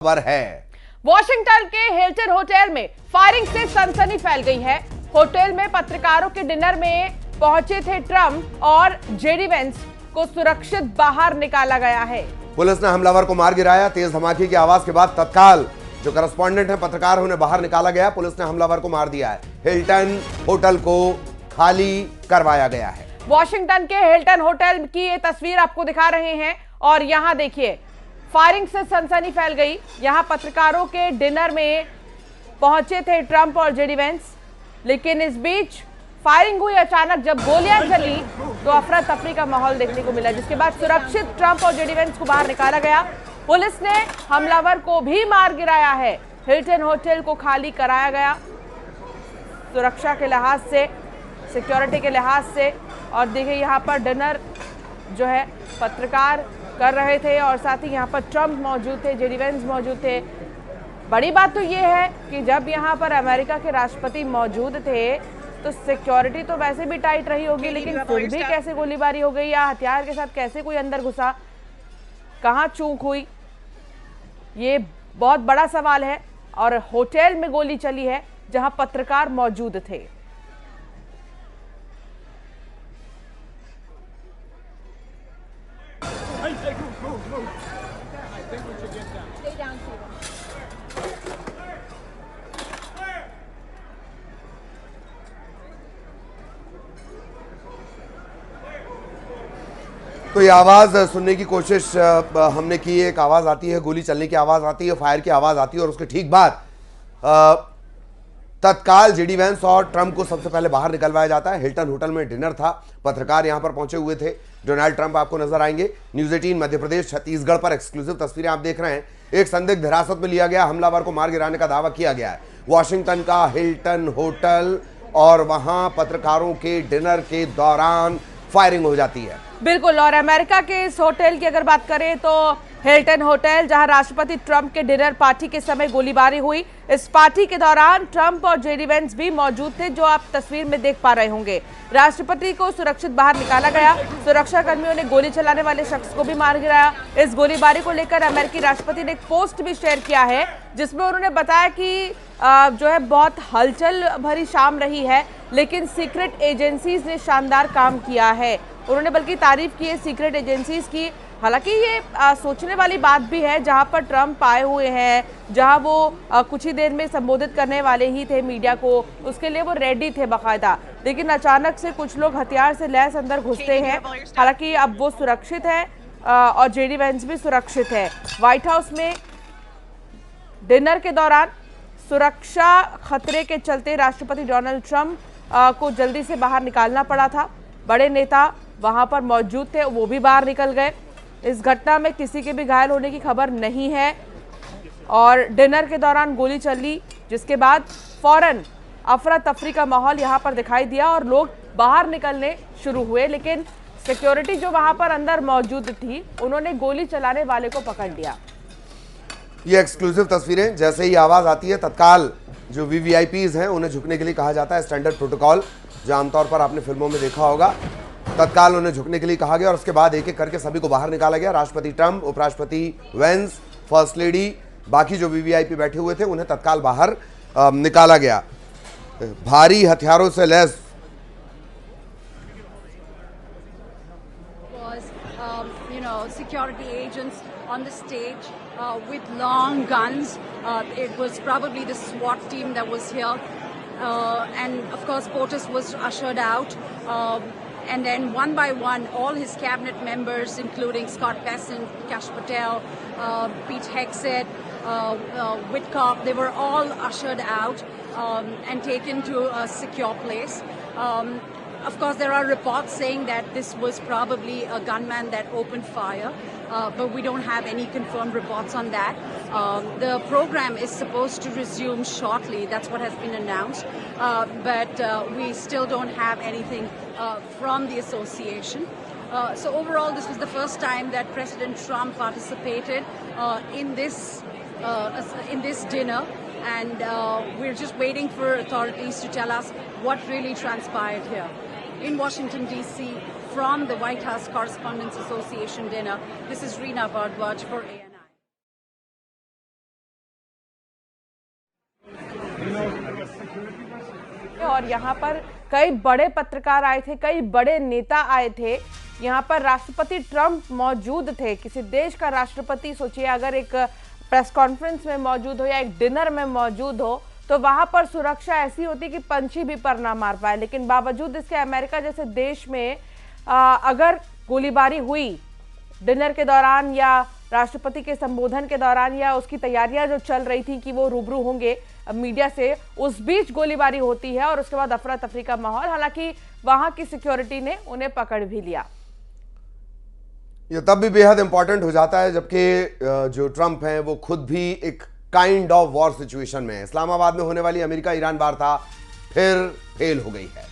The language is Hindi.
खबर है। वॉशिंगटन के हिल्टन होटल में फायरिंग से सनसनी फैल गई है। होटल में पत्रकारों के डिनर में पहुंचे थे ट्रंप और जेडी वेंस को सुरक्षित बाहर निकाला गया है। पुलिस ने हमलावर को मार गिराया। तेज धमाके की आवाज के बाद तत्काल जो करस्पॉन्डेंट है पत्रकार उन्हें बाहर निकाला गया। पुलिस ने हमलावर को मार दिया है। हिल्टन होटल को खाली करवाया गया है। वॉशिंगटन के हिल्टन होटल की ये तस्वीर आपको दिखा रहे हैं और यहां देखिए फायरिंग से सनसनी फैल गई। यहां पत्रकारों के डिनर में पहुंचे थे ट्रंप और जेडी वेंस, लेकिन इस बीच फायरिंग हुई। अचानक जब गोलियां चली तो अफरा तफरी का माहौल देखने को मिला, जिसके बाद सुरक्षित ट्रंप और जेडी वेंस को बाहर निकाला गया। पुलिस ने हमलावर को भी मार गिराया है। हिल्टन होटल को खाली कराया गया सुरक्षा के लिहाज से, सिक्योरिटी के लिहाज से। और देखिए यहाँ पर डिनर जो है पत्रकार कर रहे थे और साथ ही यहाँ पर ट्रंप मौजूद थे, जेडी वेंस मौजूद थे। बड़ी बात तो ये है कि जब यहाँ पर अमेरिका के राष्ट्रपति मौजूद थे तो सिक्योरिटी तो वैसे भी टाइट रही होगी, लेकिन फिर भी कैसे गोलीबारी हो गई या हथियार के साथ कैसे कोई अंदर घुसा, कहाँ चूक हुई, ये बहुत बड़ा सवाल है। और होटल में गोली चली है जहां पत्रकार मौजूद थे। तो ये आवाज सुनने की कोशिश हमने की। एक आवाज आती है, गोली चलने की आवाज आती है, फायर की आवाज आती है और उसके ठीक बाद तत्काल जेडी वेंस और ट्रंप को सबसे पहले बाहर निकलवाया जाता है। हिल्टन होटल में डिनर था, पत्रकार यहां पर पहुंचे हुए थे। डोनाल्ड ट्रंप आपको नजर आएंगे। न्यूज 18 मध्य प्रदेश छत्तीसगढ़ पर एक्सक्लूसिव तस्वीरें आप देख रहे हैं। एक संदिग्ध हिरासत में लिया गया, हमलावर को मार गिराने का दावा किया गया है। वॉशिंगटन का हिल्टन होटल और वहां पत्रकारों के डिनर के दौरान फायरिंग हो जाती है। बिल्कुल। और अमेरिका के इस होटल की अगर बात करें तो हिल्टन होटल, जहां राष्ट्रपति ट्रंप के डिनर पार्टी के समय गोलीबारी हुई। इस पार्टी के दौरान ट्रंप और जेडी वेंस भी मौजूद थे, जो आप तस्वीर में देख पा रहे होंगे। राष्ट्रपति को सुरक्षित बाहर निकाला गया। सुरक्षा कर्मियों ने गोली चलाने वाले शख्स को भी मार गिराया। इस गोलीबारी को लेकर अमेरिकी राष्ट्रपति ने एक पोस्ट भी शेयर किया है, जिसमें उन्होंने बताया कि जो है बहुत हलचल भरी शाम रही है, लेकिन सीक्रेट एजेंसीज ने शानदार काम किया है। उन्होंने बल्कि तारीफ की है सीक्रेट एजेंसीज की। हालांकि ये सोचने वाली बात भी है, जहां पर ट्रंप आए हुए हैं, जहां वो कुछ ही देर में संबोधित करने वाले ही थे मीडिया को, उसके लिए वो रेडी थे बाकायदा, लेकिन अचानक से कुछ लोग हथियार से लैस अंदर घुसते हैं। हालांकि अब वो सुरक्षित है और जेडी वेंस भी सुरक्षित है। व्हाइट हाउस में डिनर के दौरान सुरक्षा खतरे के चलते राष्ट्रपति डोनाल्ड ट्रंप को जल्दी से बाहर निकालना पड़ा था। बड़े नेता वहां पर मौजूद थे, वो भी बाहर निकल गए। इस घटना में किसी के भी घायल होने की खबर नहीं है और डिनर के दौरान गोली चली, जिसके बाद फौरन अफरा तफरी का माहौल यहां पर दिखाई दिया और लोग बाहर निकलने शुरू हुए। लेकिन सिक्योरिटी जो वहां पर अंदर मौजूद थी, उन्होंने गोली चलाने वाले को पकड़ लिया। ये एक्सक्लूसिव तस्वीरें, जैसे ही आवाज आती है तत्काल जो वीवीआईपीज हैं उन्हें झुकने के लिए कहा जाता है। स्टैंडर्ड प्रोटोकॉल जो आमतौर पर आपने फिल्मों में देखा होगा, तत्काल उन्हें झुकने के लिए कहा गया और उसके बाद एक एक करके सभी को बाहर निकाला गया। राष्ट्रपति ट्रंप, उपराष्ट्रपति वेंस, फर्स्ट लेडी, बाकी जो वीवीआईपी बैठे हुए थे उन्हें तत्काल बाहर निकाला गया। भारी हथियारों से lace security agents on the stage with long guns. It was probably the SWAT team that was here, and of course POTUS was ushered out. And then one by one, all his cabinet members, including Scott Bessent, Kash Patel, Pete Hegseth, Whitcock, they were all ushered out and taken to a secure place. Of course, there are reports saying that this was probably a gunman that opened fire, but we don't have any confirmed reports on that. The program is supposed to resume shortly. That's what has been announced, but we still don't have anything from the association. So overall, this was the first time that President Trump participated in this dinner, and we're just waiting for authorities to tell us what really transpired here. In Washington, D.C., from the White House Correspondents Association dinner, this is Reena Bhardwaj for ANI. और यहाँ पर कई बड़े पत्रकार आए थे, कई बड़े नेता आए थे। यहाँ पर राष्ट्रपति ट्रंप मौजूद थे। किसी देश का राष्ट्रपति सोचिए अगर एक प्रेस कॉन्फ्रेंस में मौजूद हो या एक डिनर में मौजूद हो तो वहां पर सुरक्षा ऐसी होती कि पंछी भी पर ना मार पाए। लेकिन बावजूद इसके अमेरिका जैसे देश में अगर गोलीबारी हुई डिनर के दौरान या राष्ट्रपति के संबोधन के दौरान या उसकी तैयारियां जो चल रही थी कि वो रूबरू होंगे मीडिया से, उस बीच गोलीबारी होती है और उसके बाद अफरा तफरी का माहौल। हालांकि वहां की सिक्योरिटी ने उन्हें पकड़ भी लिया। ये तब भी बेहद इंपॉर्टेंट हो जाता है जबकि जो ट्रंप हैं वो खुद भी एक काइंड ऑफ वॉर सिचुएशन में है। इस्लामाबाद में होने वाली अमेरिका ईरान वार्ता फिर फेल हो गई है।